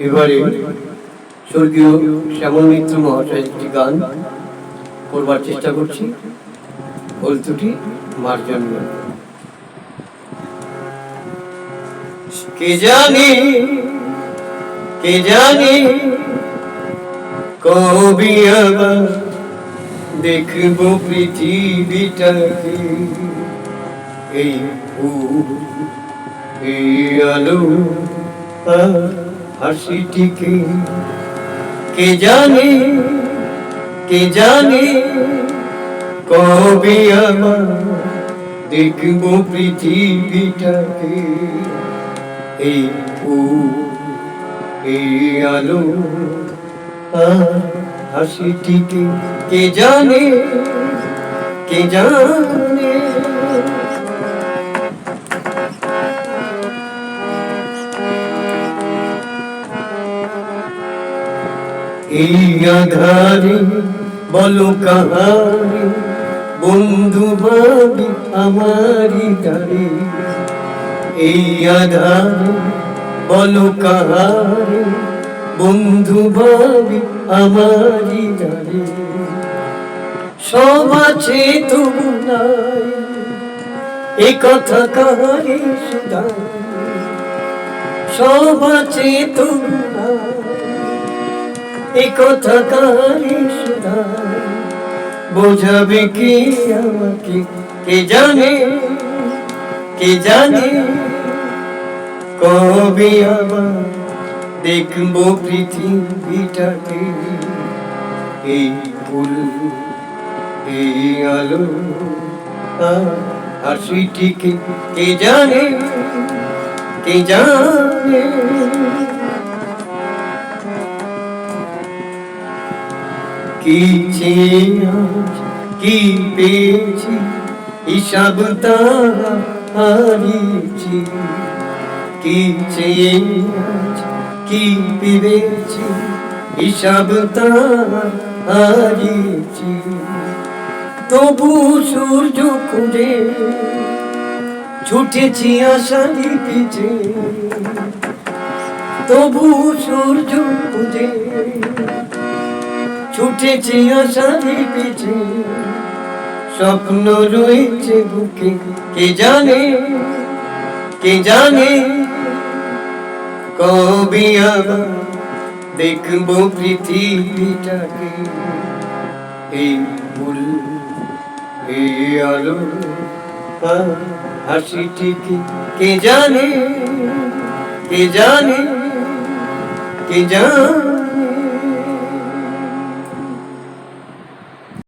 এবারে স্বর্গীয় শ্যামল মিত্র মহাশয়ের একটি গান করবার চেষ্টা করছি, ভুল ত্রুটি মার্জনীয়। কে জানে কবি আবার দেখবো পৃথিবীটাকে, এই আলো হাসিটিকে। কে জানে কবি আবার দেখবো পৃথিবীটাকে, এই আলো হাসিটিকে। কে জানে এই আধারে বলো কাহারে বন্ধু ভাবি আমারি গারে, এই আধারে বলো কাহারে বন্ধু ভাবি আমারি গারে। সব আছে তবু নাই এ কথা কাহারে শুধাই, সব আছে তবু নাই এ কথা কাহারে শুধাই। বোঝাবে কি আমাকে কে জানে কবে আবার দেখবো পৃথিবীটাকে, এই ফুল এই আলো হাসিটিকে। কে জানে কি চেয়ে আজ কি পেয়েছি হিসাব তারা হারিয়েছি। কি চেয়ে আজ কি পেয়েছি হিসাব তারা হারিয়েছি। তবু সূর্য খুঁজে ছুটেছি আশারি পিছে, তবু সূর্য খুঁজে ছুটেছি আশারি পিছে। স্বপ্ন রয়েছে বুকে, কে জানে কবে আবার দেখবো পৃথিবীটাকে, এই ফুল এই আলো হাসিটিকে। কে জানে